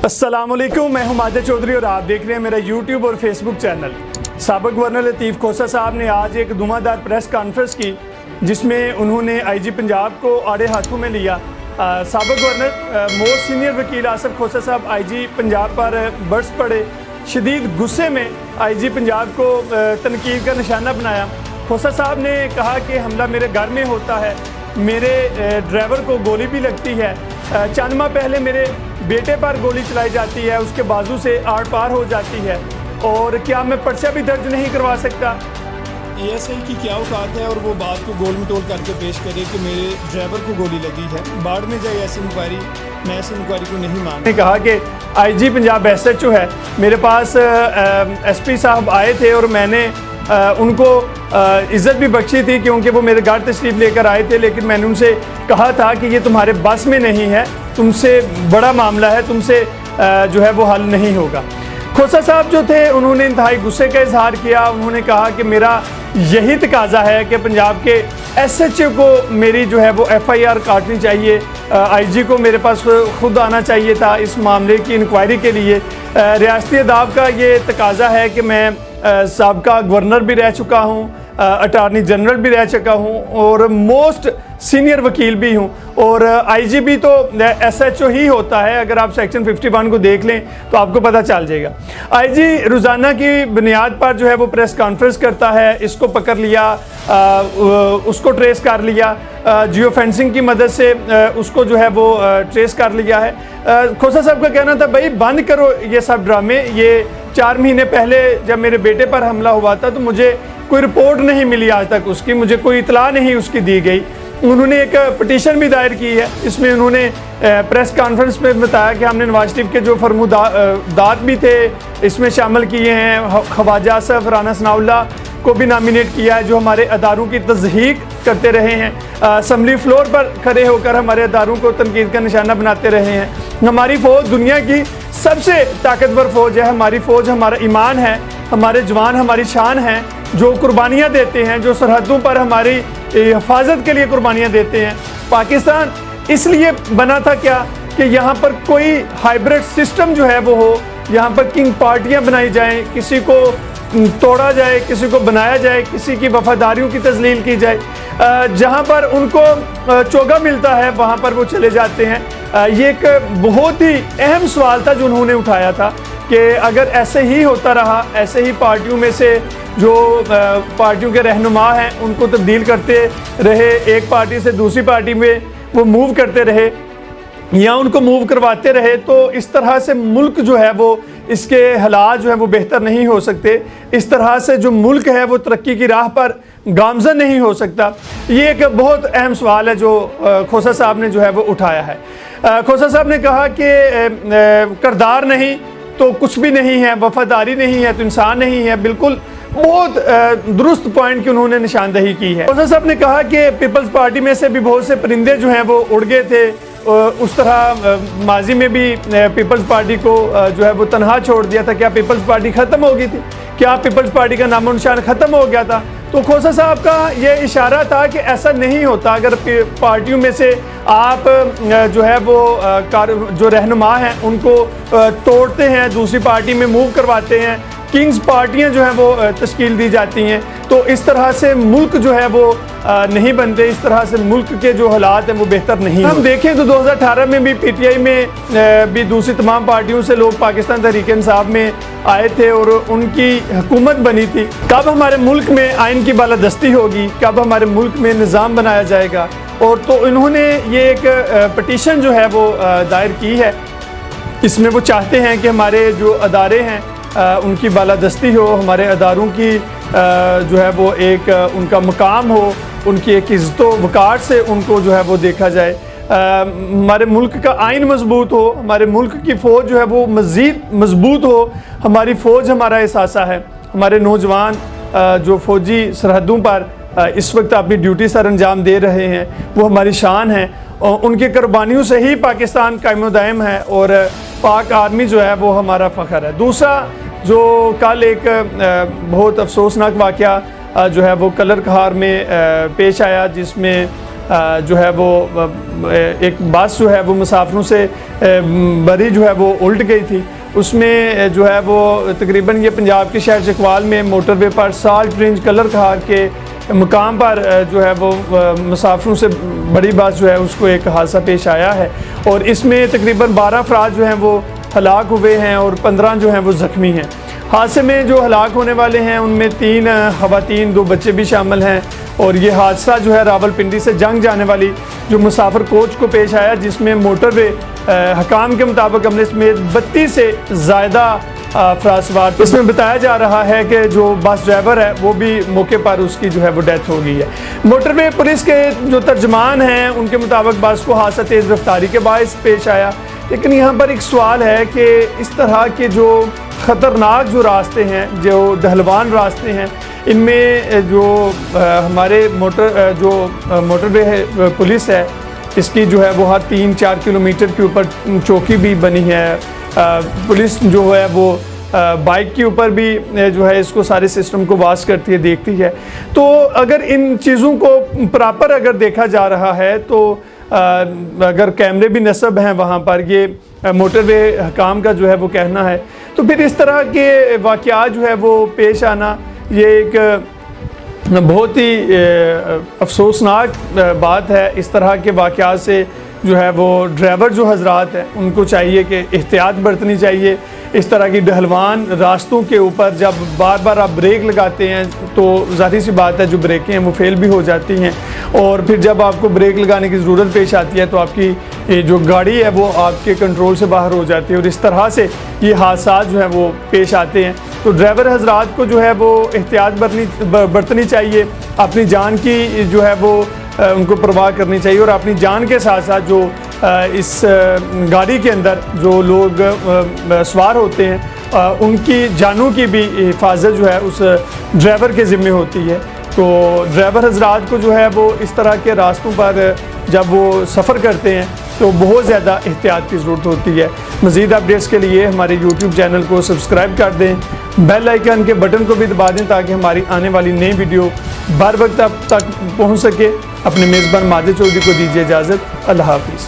अस्सलामुअलैकुम, मैं हूं माजिद चौधरी और आप देख रहे हैं मेरा यूट्यूब और फेसबुक चैनल। साबिक गवर्नर लतीफ़ खोसा साहब ने आज एक धुआंधार प्रेस कॉन्फ्रेंस की जिसमें उन्होंने आईजी पंजाब को आड़े हाथों में लिया। साबिक गवर्नर मोस्ट सीनियर वकील आसिफ खोसा साहब आईजी पंजाब पर बरस पड़े। शदीद गुस्से में आईजी पंजाब को तनकीद का निशाना बनाया। खोसा साहब ने कहा कि हमला मेरे घर में होता है, मेरे ड्राइवर को गोली भी लगती है, चंद माह पहले मेरे बेटे पर गोली चलाई जाती है, उसके बाजू से आड़ पार हो जाती है, और क्या मैं पर्चा भी दर्ज नहीं करवा सकता। एएसआई की क्या औकात है और वो बात को गोल मटोल करके पेश करे कि मेरे ड्राइवर को गोली लगी है। बाढ़ में जाए ऐसी इंक्वायरी, मैं ऐसी इंक्वायरी को नहीं मानता। कहा कि आईजी पंजाब SHO है, मेरे पास SP साहब आए थे और मैंने उनको इज़्ज़त भी बख्शी थी क्योंकि वो मेरे घर तशरीफ़ लेकर आए थे, लेकिन मैंने उनसे कहा था कि ये तुम्हारे बस में नहीं है, तुमसे बड़ा मामला है, तुमसे जो है वो हल नहीं होगा। खोसा साहब जो थे उन्होंने इंतहाई गुस्से का इजहार किया। उन्होंने कहा कि मेरा यही तकाजा है कि पंजाब के SHO को मेरी जो है वो FIR काटनी चाहिए, IG को मेरे पास खुद आना चाहिए था इस मामले की इंक्वायरी के लिए। रियासती अदाब का ये तकाजा है कि मैं साबका गवर्नर भी रह चुका हूँ, अटार्नी जनरल भी रह चुका हूँ और मोस्ट सीनियर वकील भी हूँ, और IG भी तो SHO ही होता है। अगर आप सेक्शन 51 को देख लें तो आपको पता चल जाएगा। IG रोज़ाना की बुनियाद पर जो है वो प्रेस कॉन्फ्रेंस करता है, इसको पकड़ लिया, उसको ट्रेस कर लिया, जियो फेंसिंग की मदद से उसको जो है वो ट्रेस कर लिया है। खोसा साहब का कहना था भाई बंद करो ये सब ड्रामे। ये 4 महीने पहले जब मेरे बेटे पर हमला हुआ था तो मुझे कोई रिपोर्ट नहीं मिली आज तक उसकी, मुझे कोई इतला नहीं उसकी दी गई। उन्होंने एक पिटीशन भी दायर की है, इसमें उन्होंने प्रेस कॉन्फ्रेंस में बताया कि हमने नवाज शरीफ के जो फरमुदात भी थे इसमें शामिल किए हैं। ख्वाजा आसिफ, राना सनाउल्लाह को भी नॉमिनेट किया है जो हमारे अदारों की तज़हीक करते रहे हैं, असम्बली फ्लोर पर खड़े होकर हमारे अदारों को तनकीद का निशाना बनाते रहे हैं। हमारी फ़ौज दुनिया की सबसे ताकतवर फ़ौज है, हमारी फ़ौज हमारा ईमान है, हमारे जवान हमारी शान हैं जो कुर्बानियाँ देते हैं, जो सरहदों पर हमारी हिफाजत के लिए कुर्बानियाँ देते हैं। पाकिस्तान इसलिए बना था क्या कि यहाँ पर कोई हाइब्रिड सिस्टम जो है वो हो, यहाँ पर किंग पार्टियाँ बनाई जाएँ, किसी को तोड़ा जाए, किसी को बनाया जाए, किसी की वफादारियों की तजलील की जाए। जहाँ पर उनको चोगा मिलता है वहाँ पर वो चले जाते हैं। ये एक बहुत ही अहम सवाल था जो उन्होंने उठाया था कि अगर ऐसे ही होता रहा, ऐसे ही पार्टियों में से जो पार्टियों के रहनुमा हैं उनको तब्दील करते रहे, एक पार्टी से दूसरी पार्टी में वो मूव करते रहे या उनको मूव करवाते रहे, तो इस तरह से मुल्क जो है वो इसके हालात जो है वो बेहतर नहीं हो सकते। इस तरह से जो मुल्क है वो तरक्की की राह पर गामज़न नहीं हो सकता। ये एक बहुत अहम सवाल है जो खोसा साहब ने जो है वो उठाया है। खोसा साहब ने कहा कि किरदार नहीं तो कुछ भी नहीं है, वफादारी नहीं है तो इंसान नहीं है। बिल्कुल बहुत दुरुस्त पॉइंट की उन्होंने निशानदही की है। खोसा साहब ने कहा कि पीपल्स पार्टी में से भी बहुत से परिंदे जो हैं वो उड़ गए थे, उस तरह माजी में भी पीपल्स पार्टी को जो है वो तनहा छोड़ दिया था। क्या पीपल्स पार्टी ख़त्म हो गई थी? क्या पीपल्स पार्टी का नामो निशान ख़त्म हो गया था? तो खोसा साहब का ये इशारा था कि ऐसा नहीं होता। अगर पार्टियों में से आप जो है वो जो रहनुमा हैं उनको तोड़ते हैं, दूसरी पार्टी में मूव करवाते हैं, किंग्स पार्टियां जो हैं वो तश्कील दी जाती हैं, तो इस तरह से मुल्क जो है वो नहीं बनते, इस तरह से मुल्क के जो हालात हैं वो बेहतर नहीं। हम देखें तो 2018 में भी PTI में भी दूसरी तमाम पार्टियों से लोग पाकिस्तान तहरीक इंसाफ में आए थे और उनकी हुकूमत बनी थी। कब हमारे मुल्क में आइन की बालादस्ती होगी, कब हमारे मुल्क में निज़ाम बनाया जाएगा? और तो इन्होंने ये एक पटिशन जो है वो दायर की है। इसमें वो चाहते हैं कि हमारे जो अदारे हैं उनकी बालादस्ती हो, हमारे अदारों की जो है वो एक उनका मकाम हो, उनकी एक इज़्ज़त वक़ार से उनको जो है वो देखा जाए। हमारे मुल्क का आइन मजबूत हो, हमारे मुल्क की फ़ौज जो है वो मज़ीद मजबूत हो। हमारी फ़ौज हमारा एहसासा है, हमारे नौजवान जो फ़ौजी सरहदों पर इस वक्त अपनी ड्यूटी सर अंजाम दे रहे हैं वो हमारी शान है, और उनकी कुर्बानियों से ही पाकिस्तान कायम दायम है और पाक आर्मी जो है वो हमारा फ़ख्र है। दूसरा जो कल एक बहुत अफसोसनाक वाक़या जो है वो कलर कहार में पेश आया, जिसमें जो है वो एक बस जो है वो मुसाफिरों से बरी जो है वो उल्ट गई थी। उसमें जो है वो तकरीबन ये पंजाब के शहर चकवाल में मोटरवे पर साल्ट रेंज कलर खार के मुकाम पर जो है वो मुसाफिरों से बड़ी बस जो है उसको एक हादसा पेश आया है और इसमें तकरीबन 12 अफराद जो हैं वो हलाक हुए हैं और 15 जो हैं वो ज़ख्मी हैं। हादसे में जो हलाक होने वाले हैं उनमें 3 ख़वातीन 2 बच्चे भी शामिल हैं और ये हादसा जो है रावलपिंडी से जंग जाने वाली जो मुसाफिर कोच को पेश आया, जिसमें मोटरवे हकाम के मुताबिक अमले समेत 32 से ज़्यादा अफराद सवार। इसमें बताया जा रहा है कि जो बस ड्राइवर है वो भी मौके पर उसकी जो है वो डेथ हो गई है। मोटरवे पुलिस के जो तर्जमान हैं उनके मुताबिक बस को हादसा तेज़ रफ्तारी के बायस पेश आया। लेकिन यहाँ पर एक सवाल है कि इस तरह के जो ख़तरनाक जो रास्ते हैं, जो दहलवान रास्ते हैं, इनमें जो हमारे मोटरवे पुलिस है इसकी जो है वो हर 3-4 किलोमीटर के ऊपर चौकी भी बनी है। पुलिस जो है वो बाइक के ऊपर भी जो है इसको सारे सिस्टम को वाच करती है, देखती है। तो अगर इन चीज़ों को प्रॉपर अगर देखा जा रहा है तो अगर कैमरे भी नस्ब हैं वहाँ पर, ये मोटरवे हकाम का जो है वो कहना है, तो फिर इस तरह के वाक़यात जो है वो पेश आना ये एक बहुत ही अफसोसनाक बात है। इस तरह के वाक़यात से जो है वो ड्राइवर जो हजरात हैं उनको चाहिए कि एहतियात बरतनी चाहिए। इस तरह की डहलवान रास्तों के ऊपर जब बार बार आप ब्रेक लगाते हैं तो ज़ाहिर सी बात है जो ब्रेकें हैं वो फेल भी हो जाती हैं और फिर जब आपको ब्रेक लगाने की ज़रूरत पेश आती है तो आपकी जो गाड़ी है वो आपके कंट्रोल से बाहर हो जाती है और इस तरह से ये हादसा जो है वो पेश आते हैं। तो ड्राइवर हजरात को जो है वो एहतियात बरतनी चाहिए, अपनी जान की जो है वो उनको परवाह करनी चाहिए और अपनी जान के साथ साथ जो इस गाड़ी के अंदर जो लोग सवार होते हैं उनकी जानों की भी हिफाजत जो है उस ड्राइवर के ज़िम्मे होती है। तो ड्राइवर हजरात को जो है वो इस तरह के रास्तों पर जब वो सफ़र करते हैं तो बहुत ज़्यादा एहतियात की ज़रूरत होती है। मज़ीद अपडेट्स के लिए हमारे YouTube चैनल को सब्सक्राइब कर दें, बेल आइकन के बटन को भी दबा दें ताकि हमारी आने वाली नई वीडियो बर वक्त आप तक पहुँच सके। अपने मेज़बान माजिद चौधरी को दीजिए इजाज़त। अल्लाह हाफ़िज़।